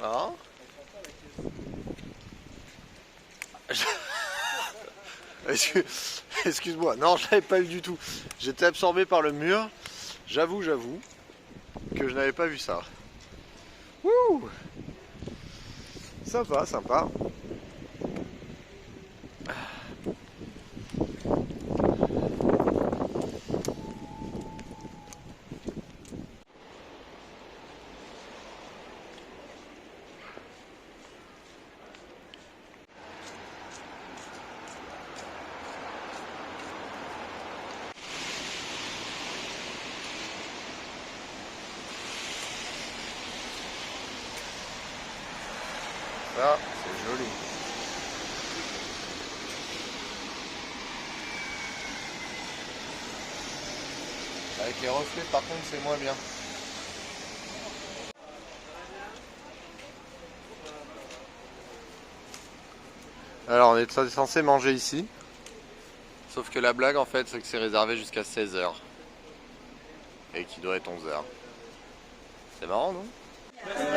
Ah. Excuse-moi, non, je l'avais pas eu du tout. J'étais absorbé par le mur. J'avoue que je n'avais pas vu ça. Wouh! Sympa, sympa. Ça, c'est joli. Avec les reflets, par contre, c'est moins bien. Alors, on est censé manger ici. Sauf que la blague, en fait, c'est que c'est réservé jusqu'à 16 h. Et qu'il doit être 11 h. C'est marrant, non?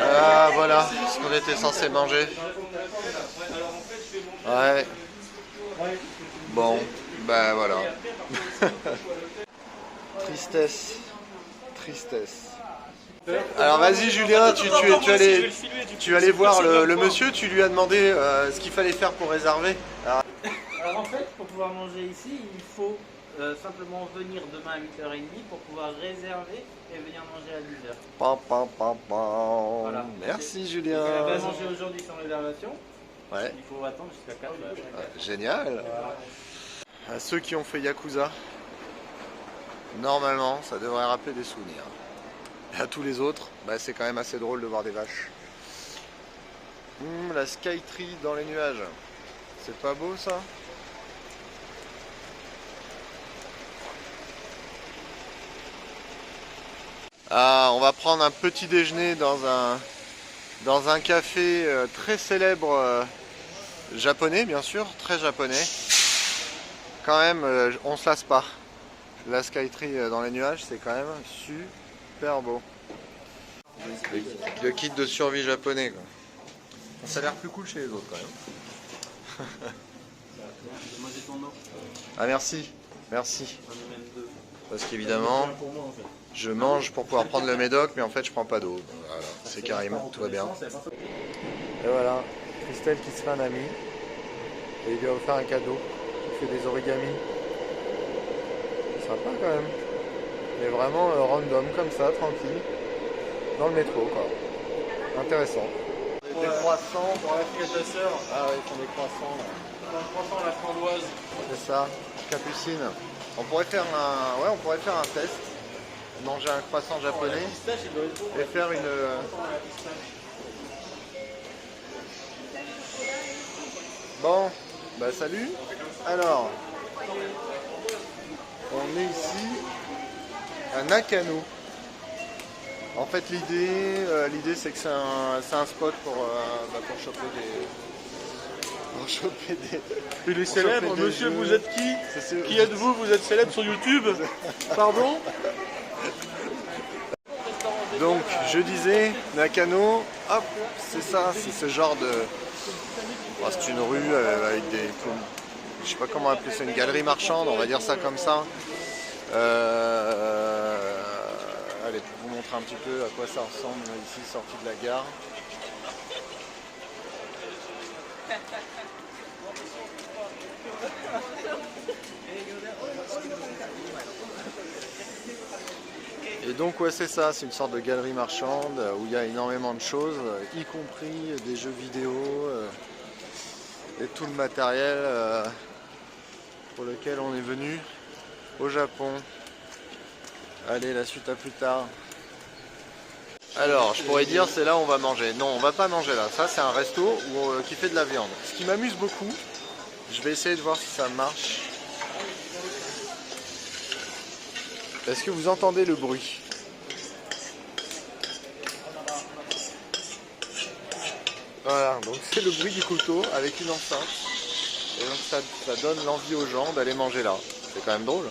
Ah, voilà ce qu'on était censé manger. Ouais. Bon, ben voilà. Tristesse. Tristesse. Alors vas-y Julien, tu allais voir le monsieur, tu lui as demandé ce qu'il fallait faire pour réserver. Alors en fait, pour pouvoir manger ici, il faut simplement venir demain à 8h30 pour pouvoir réserver et venir manger à 10h. Pam, pam, pam, pam. Voilà. Merci Julien. On va manger aujourd'hui sans réservation. Ouais. Il faut attendre jusqu'à 4h. Génial. À ceux qui ont fait Yakuza, normalement, ça devrait rappeler des souvenirs. Et à tous les autres, bah, c'est quand même assez drôle de voir des vaches. La Skytree dans les nuages. C'est pas beau ça? Ah, on va prendre un petit déjeuner dans un café très célèbre japonais, bien sûr, très japonais. Quand même, on se lasse pas. La Skytree dans les nuages, c'est quand même super beau. Le kit de survie japonais, quoi. Ça a l'air plus cool chez les autres quand même. Ah merci, merci. Parce qu'évidemment, je mange pour pouvoir prendre le médoc, mais en fait je prends pas d'eau. Voilà, c'est carrément, tout va bien. Et voilà, Christelle qui se fait un ami. Et il lui a offert un cadeau. Il fait des origamis. Sympa quand même. Mais vraiment random comme ça, tranquille. Dans le métro quoi. Intéressant. Des croissants pour la fille de ta sœur. Ah ouais, ils font des croissants. Là. Un croissant à la framboise. C'est ça, capucine. On pourrait faire un test. Manger un croissant japonais et faire une. Bon, bah salut. Alors, on est ici à Nakano. En fait, l'idée c'est que c'est un spot pour choper des. Il est célèbre, monsieur, vous êtes qui? Qui êtes-vous? Vous êtes célèbre sur YouTube? Pardon? Donc, je disais, Nakano, hop, c'est ça, c'est ce genre de. Bon, c'est une rue avec des. Je sais pas comment appeler ça, une galerie marchande, on va dire ça comme ça. Allez, pour vous montrer un petit peu à quoi ça ressemble ici, sorti de la gare. Et donc ouais, c'est ça, c'est une sorte de galerie marchande où il y a énormément de choses, y compris des jeux vidéo et tout le matériel pour lequel on est venu au Japon. Allez, la suite à plus tard. Alors, je pourrais dire c'est là où on va manger. Non, on va pas manger là. Ça, c'est un resto qui fait de la viande. Ce qui m'amuse beaucoup, je vais essayer de voir si ça marche. Est-ce que vous entendez le bruit? Voilà, donc c'est le bruit du couteau avec une enceinte. Et donc ça donne l'envie aux gens d'aller manger là. C'est quand même drôle.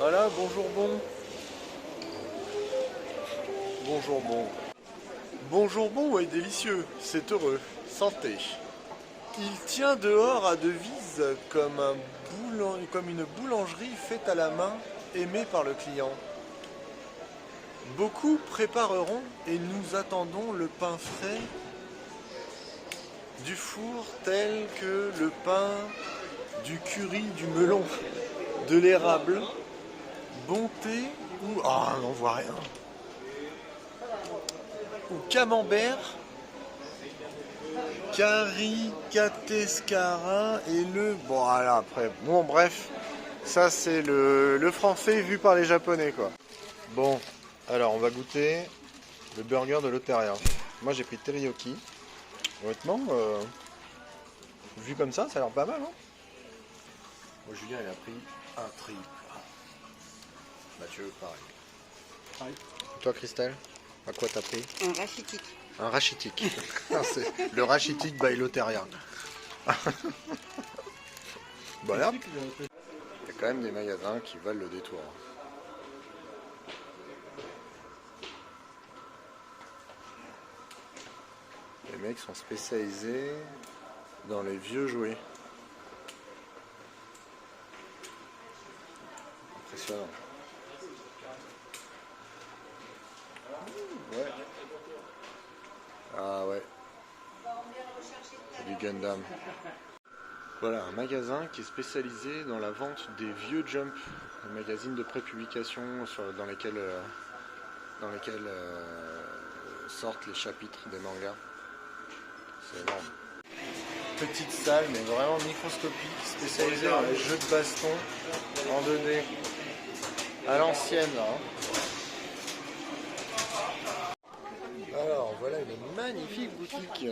Voilà, bonjour bon. Bonjour bon. Bonjour bon et délicieux, c'est heureux, santé. Il tient dehors à devise comme une boulangerie faite à la main, aimée par le client. Beaucoup prépareront et nous attendons le pain frais du four tel que le pain, du curry, du melon, de l'érable, bonté ou... Ah, on voit rien. Ou camembert, caricatescarin et le... Bon, voilà, après... Bon, bref, ça c'est le français vu par les japonais, quoi. Bon, alors on va goûter le burger de l'Oteria. Moi j'ai pris teriyaki. Honnêtement, vu comme ça a l'air pas mal, hein. Moi, Julien, il a pris un triple. Mathieu, pareil. Pareil. Toi, Christelle, à quoi t'as pris? Un rachitique. Un rachitique. C'est le rachitique by Loteria. Voilà. Il y a quand même des magasins qui valent le détour. Les mecs sont spécialisés dans les vieux jouets. Impressionnant. Ouais. Ah ouais. Du Gundam. Voilà, un magasin qui est spécialisé dans la vente des vieux Jump, un magazine de prépublication dans lesquels sortent les chapitres des mangas. C'est énorme. Petite salle, mais vraiment microscopique, spécialisée dans les jeux de baston en 2D. À l'ancienne, hein. Alors, voilà une magnifique boutique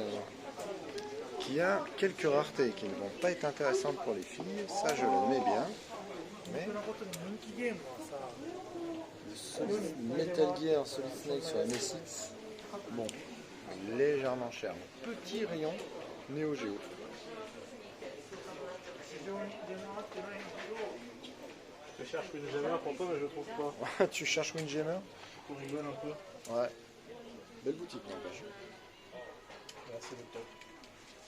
qui a quelques raretés qui ne vont pas être intéressantes pour les filles. Ça, je l'admets bien. Mais... Metal Gear Solid Snake sur MSX. Bon, légèrement cher. Petit rayon Neo Geo. Je cherche Windjammer pour toi, mais je trouve pas. Tu cherches Windjammer? On rigole un peu. Ouais. Belle boutique, n'empêche. Là, c'est le top.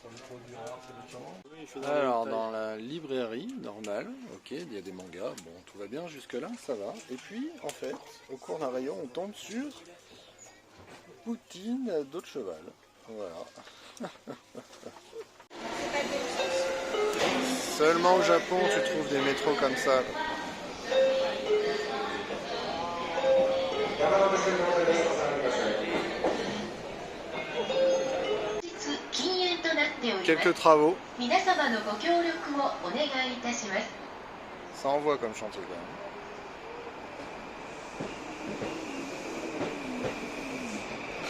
Ça me produit rare, c'est le temps. Alors, dans la librairie normale, ok, il y a des mangas. Bon, tout va bien jusque-là, ça va. Et puis, en fait, au cours d'un rayon, on tombe sur Poutine d'eau de cheval. Voilà. Seulement au Japon, tu trouves des métros comme ça. Quelques travaux. Ça envoie comme chantier quand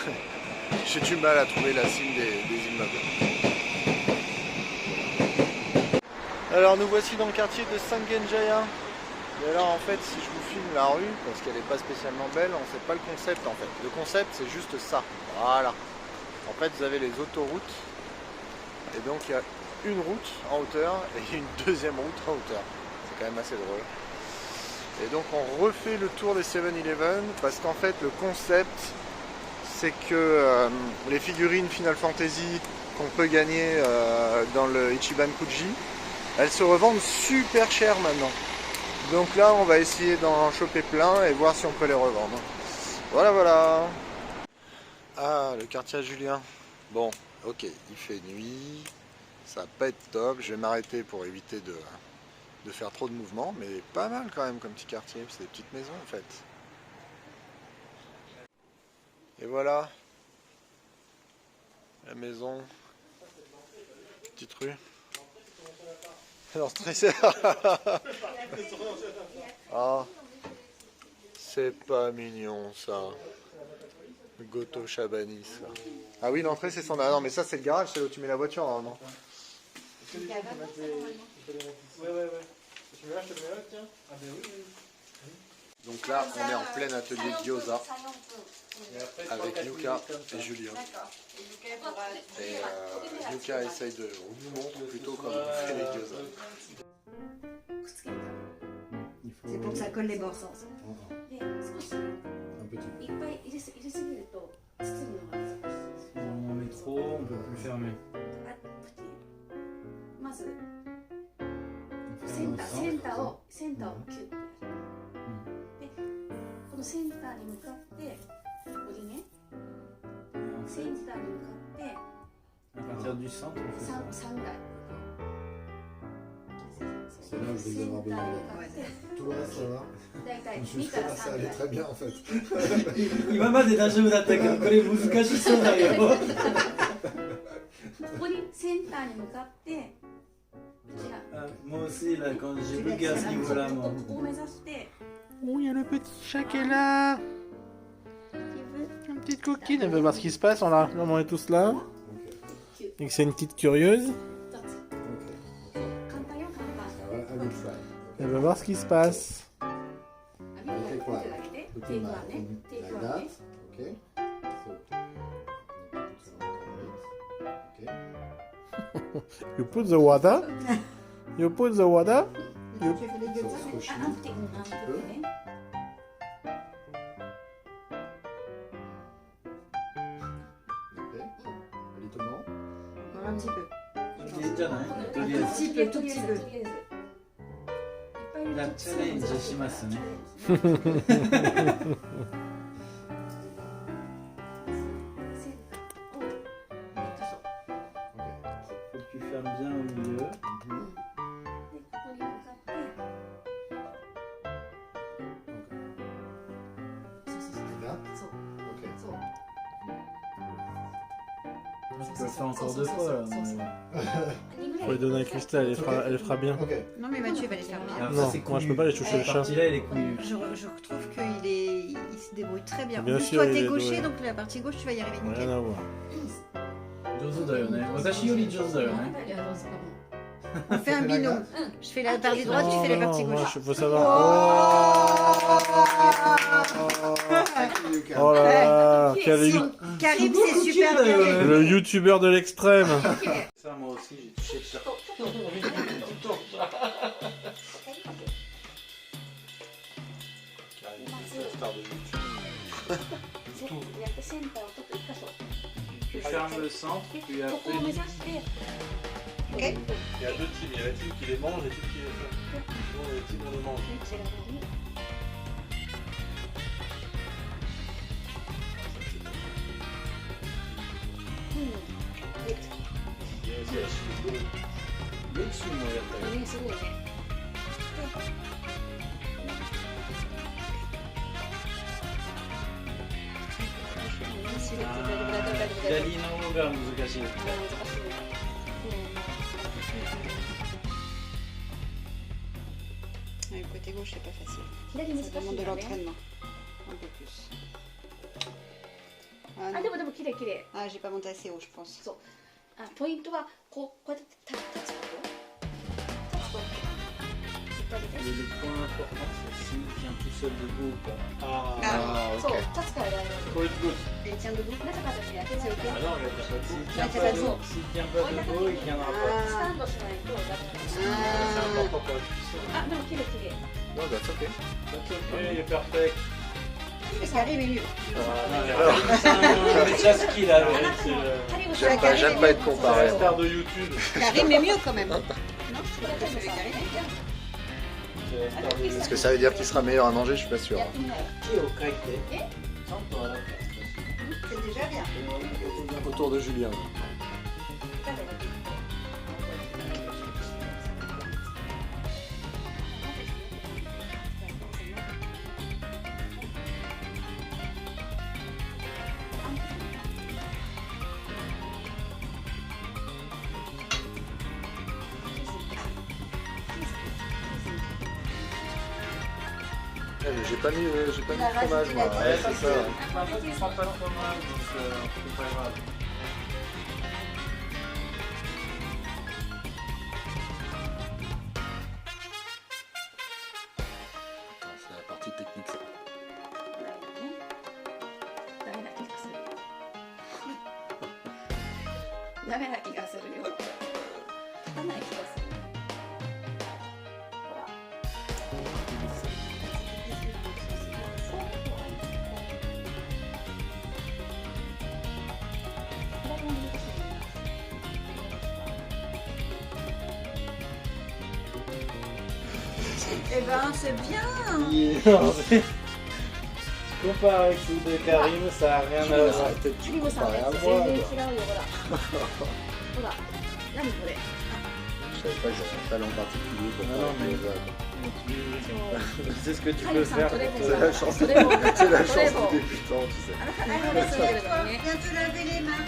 même. J'ai du mal à trouver la cime des immeubles. Alors nous voici dans le quartier de Sangenjaya. Et alors en fait, si je vous filme la rue, parce qu'elle n'est pas spécialement belle, on ne sait pas le concept en fait. Le concept c'est juste ça. Voilà. En fait vous avez les autoroutes. Et donc il y a une route en hauteur et une deuxième route en hauteur. C'est quand même assez drôle. Et donc on refait le tour des 7-Eleven parce qu'en fait le concept c'est que les figurines Final Fantasy qu'on peut gagner dans le Ichiban Kuji, elles se revendent super cher maintenant. Donc là on va essayer d'en choper plein et voir si on peut les revendre. Voilà voilà. Ah, le quartier à Julien. Bon, ok, il fait nuit, ça va pas être top, je vais m'arrêter pour éviter de faire trop de mouvements, mais pas mal quand même comme petit quartier, c'est des petites maisons en fait. Et voilà, la maison, petite rue. Alors stressé. Ah, c'est pas mignon ça. Goto Chabani ça. Ah oui, l'entrée c'est son... Ah non mais ça c'est le garage, c'est là où tu mets la voiture normalement. Ouais. Tu mets là, je te mets là, tiens. Ah ben oui. Donc là, on est en plein atelier gyoza avec Yuka et Julien. Et Yuka essaye de... On nous montre plutôt comment on fait les gyoza. C'est pour que ça colle les bords. Un petit peu. Fermé. まずセンターをキュッてやる。で、このセンターに向かって折りね。センターに向かって À partir du centre, on fait ça. 3台。 C'est là où je vais avoir besoin d'aide. Tout le reste, ça va. 大体 Je 2 から ça 3 allait 台。 très bien en fait. 今まで大丈夫だったけど、これ難しそうだよ。ここにセンターに向かってこちら。 Moi aussi, là, quand j'ai bugué à ce niveau-là, moi. ここを目指して。 Oh, il y a le petit chat qui est là. Une petite coquine, elle veut voir ce qui se passe. On est tous là. Donc c'est une petite curieuse. I will try. Elle veut voir ce qui se passe. Take one. Put in like that. Okay. So. Okay. You put the water. You put the water. So, squishy. あ、安定、ね。 Okay. So, a little more. Un petit peu. いいんじゃない？とりあえず。 petit peu, tout petit peu. じゃあチャレンジしますね。 Faut que tu fermes bien au milieu. Like that. Okay. Je peux le faire encore 2 fois là. Faut lui donner un cristal, elle fera bien. Okay. Non mais Mathieu va les faire bien. Non, moi je peux pas les toucher le Cette chat. partie-là, elle est couillue. Je trouve qu'il se débrouille très bien. Bien En plus, sûr, toi il t'es est gaucher, doué. donc la partie gauche tu vas y arriver Rien nickel. à voir. 上手だよね。私より上手だよね。 On fait un binôme. Je fais la partie droite, tu fais la partie Moi, gauche. faut savoir. Oh là là, Karim c'est super bien. le youtubeur de l'extrême. Ça, moi aussi, j'ai touché le chat. Tu fermes le centre, puis après. Il y a 2 teams, il y a la team qui les mange et la team qui les fait. Nous, on est team on les mange. Yes, yes, Mitsuもやったよ。左の方が難しい。 Le côté gauche c'est pas facile. Ça demande de l'entraînement. Un peu plus. Ah, non. Ah, j'ai pas monté assez haut je pense. ポイントはこうやって立つこと Le point important, c'est s'il tient tout seul debout ou pas. Ah, そう立つから大丈夫 Faut être good. Et tiens debout. なかったらやってない Ah non, mais s'il Ah, tient t'as pas pas debout, s'il tient pas debout, il tiendra pas. スタンドしないとダメ C'est Ah. important pour être puissant. あ、でも綺麗綺麗 No, that's okay. That's okay, il est perfect. Karim est mieux. C'est déjà ce qu'il a, le カリブ J'aime pas être comparé. Star de YouTube. Karim est mieux quand même. Non, Karim est bien. Est-ce que ça veut dire qu'il sera meilleur à manger? Je suis pas sûr. 手をかいて、ちゃんと洗って。 c'est déjà bien. Autour de Julien. J'ai pas mis de fromage moi. Ouais, c'est ça. En fait, il prend pas de fromage, donc c'est pas grave. C'est la partie technique ça. ダメな気がするダメな気がするよダメな気がするほら 左も難しい Eh ben, c'est bien. Non, tu compares avec celui de Karim, ça n'a rien à voir. Arrêtez de キリモさんのやつ全然違うよ、ほら。ほら。何これ。 Je savais pas que j'avais un talent particulier pour Non, faire mais- des vagues. C'est ce que tu カリ peux ムさん faire. トレボ C'est la chance, トレボ c'est la トレ chance ボ du débutant, tu sais. あなた何もですけれどもね。 Viens te laver les mains.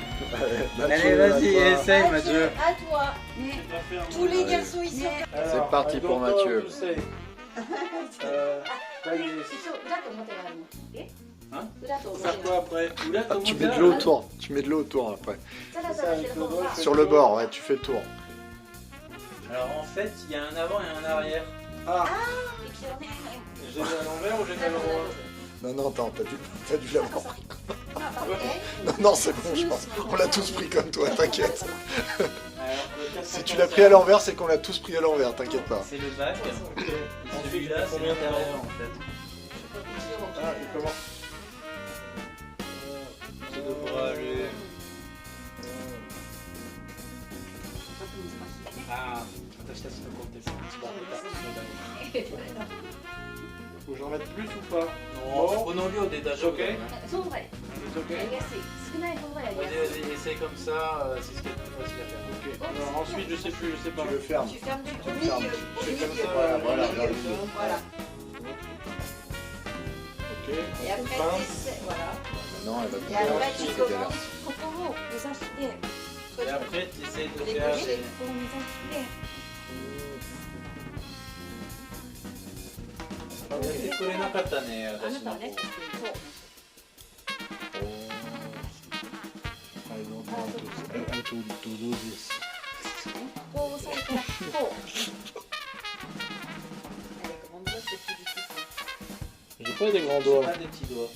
Allez, vas-y, essaye, Mathieu. À toi. ね。 Tous les garçons ici. Alors, parti I pour don't know Mathieu. what to say. Like this. そう、裏と表があるの。え？ Hein? 裏と Faut 表 faire が。 quoi après? Ou là, Ah, tu mets de l'eau autour, tu mets de l'eau autour après. ザラザラしてる方が。 Sur le bord, ouais, tu fais le tour. Alors en fait, il y a un avant et un arrière. 一応ね。 J'ai mis à l'envers ou j'ai mis à l'endroit? Non, non, attends, t'as dû l'avoir pris. まあ、バッテ Non, non, c'est bon, je pense. On l'a tous pris comme toi, t'inquiète. Alors, Si tu l'as pris à l'envers, c'est qu'on l'a tous pris à l'envers, t'inquiète pas. c'est le bac. Et celui-là, c'est l'intérieur en fait. Ah, il commence. Ça devrait aller. Ah, 私たちのコンテスト一番下手。Faut que j'en mette plus ou pas? Non, au nom de déjà choqué. その方がや C'est ok? りやすい。少ない方がやりや Vas-y, すい。 vas-y, essaye comme ça, c'est ce qui est le plus facile à faire. Ok. Alors ensuite, je sais plus, je sais pas. Tu le fermes. Tu fermes du Tu milieu. fermes. Au C'est comme milieu. ça. Voilà, voilà, Au vers le milieu. milieu. Voilà. Ok. Et après, Pince. t'essaies, voilà. Non, elle va Et te après, tu c'est galère. commences. ここを目指して、 Toi, Et tu- après, tu essayes de Les faire gauchers. des... ここを目指して、 やってくれなかったね、あな私の方。たはね、そう。 I don't want to do this. ここを押さえたら、こう。 Avec mon doigt, c'est plus difficile. J'ai pas des grands doigts. Pas des petits doigts.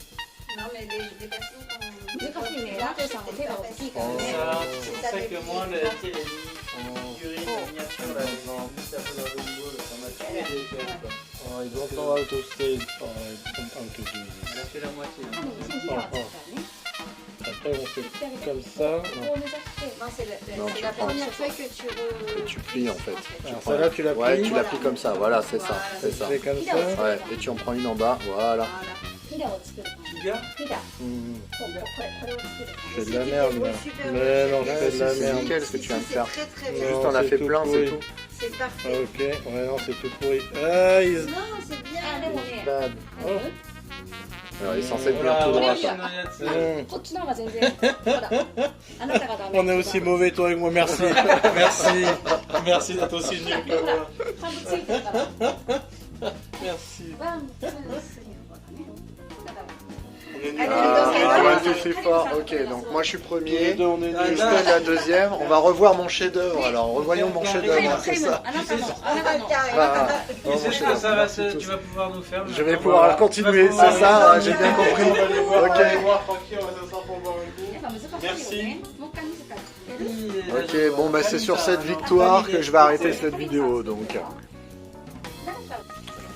Non, mais des personnes qui ont- 難しいね。ランテさんも手が大きいからね。 Ça, c'est pour ça que moi, tu sais, les figurines, les miniatures, là, les gens, juste après dans le niveau, ça m'a tué des fêtes, quoi. Oh, I don't know how to say it. Oh, I don't know how to do Elle a this. fait la moitié. 多分2000はつくからね。 Après, on fait comme こ ça. こを目指して、 Non, c'est Non, c'est tu la prends. première fois que tu Et tu plies en fait. Alors, celle-là, tu l'as Ouais, pris. tu l'as pris comme ça, voilà, c'est ça, c'est ça. Tu fais comme ça. Ouais, et tu en prends une en bas, voilà. ヒダを作る感じ。 Figa? ヒダ。 Hmm. そう、これを作る感 Je fais de la merde, là. Mais non, je Ouais, fais de la c'est merde. nickel ce que tu viens de faire. C'est très très Non. bien. Juste on a c'est fait tout plein, c'est pourri. tout. C'est Ah, parfait. ok, ouais, non, c'est tout pourri. Ah, ils... Non, c'est bien. じ。あ、でもね、 Bad. あの Alors, il est censé tenir Voilà, tout droit. voilà, ça. c'est un yatsu. Hmm. こっちの方が全然、ほら、あなたがダメ。 On est aussi mauvais, toi et moi, merci. Merci. Merci d'être aussi nul で que ほら moi.、半分ついてるから。 Merci. ワン、ツー、スリーの方がね。だから、 On est nuls. Allez, Ah, dans ce cas-là, ouais, on tu fais fort. Ok, donc moi je suis Tous les premier. deux, on est nuls. Christelle la deuxième. On va revoir mon chef-d'œuvre. Alors, revoyons mon カリ chef-d'œuvre. ム、 hein, カ c'est リム、 ça. あなたの、あなたの。 Ah, Tu oh, mon sais ce que chef-d'œuvre. ça va Merci se... tous. Tu vas pouvoir nous faire. Je vais maintenant. pouvoir Voilà. continuer, Tu vas c'est pouvoir- ça, j'ai bien compris. On va aller voir, on va aller Ok. voir tranquille, on va s'asseoir pour boire un coup. やっぱ難しいよね。もう一回見せてあげる。 Oui, là, Ok, je bon vois. bah c'est sur Comme cette ça, victoire non, que je vais arrêter cette vidéo donc. なんか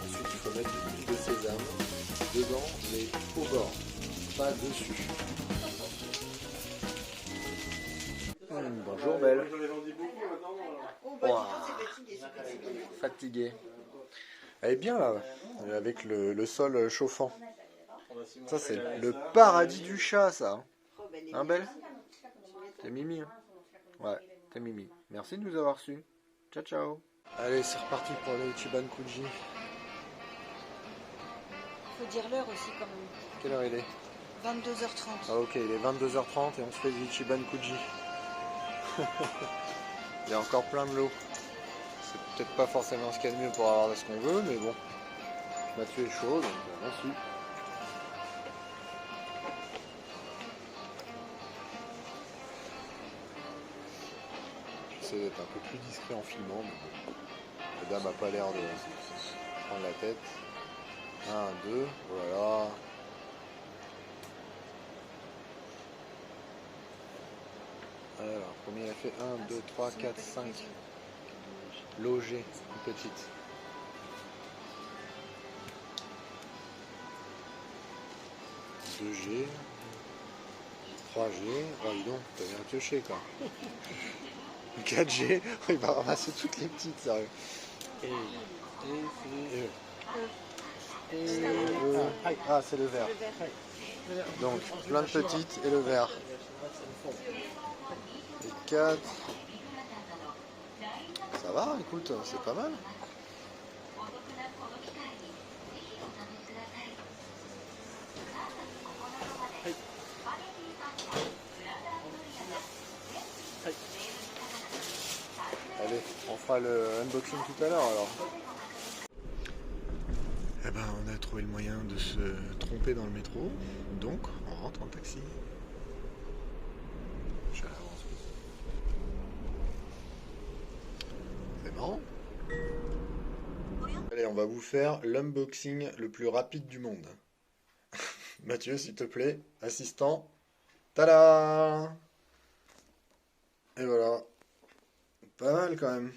Ensuite il faut mettre de l'huile de sésame dedans mais au bord, pas dessus. Bonjour Belle. J'en ai vendu beaucoup maintenant. Oh, bah, dis donc, c'est fatigué, c'est fatigué. Fatiguée. Elle est bien là, avec le sol chauffant. Ça c'est le paradis du chat ça. Oh, ben, les Hein Belle? T'es Mimi hein? Ouais, t'es Mimi. Merci de nous avoir su. Ciao ciao. Allez c'est reparti pour le Ichiban Kuji. faut dire l'heure aussi quand même. Quelle heure il est? 22h30. Ah ok, il est 22h30 et on se fait du Ichiban Kuji. Il y a encore plein de l'eau. C'est peut-être pas forcément ce qu'il y a de mieux pour avoir ce qu'on veut, mais bon. Mathieu est chaud, donc merci. J'essaie d'être un peu plus discret en filmant, mais bon. La dame a pas l'air de prendre la tête. 1, 2, voilà. Alors, combien il a fait? 1, 2, 3, 4, 5. Logé, une petite. G, 3G, oh dis donc, t'as bien pioché quoi. 4G, il va ramasser toutes les petites, sérieux. Et Ah, c'est le vert. Donc, plein de petites et le vert. Et 4. Ça va, écoute, c'est pas mal. Allez, on fera le unboxing tout à l'heure alors. Eh ben, on a trouvé le moyen de se tromper dans le métro, donc on rentre en taxi. Je suis à l'avance. C'est marrant. Allez, on va vous faire l'unboxing le plus rapide du monde. Mathieu, s'il te plaît, assistant. Tada! Et voilà. Pas mal quand même.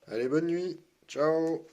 Allez, bonne nuit. Ciao!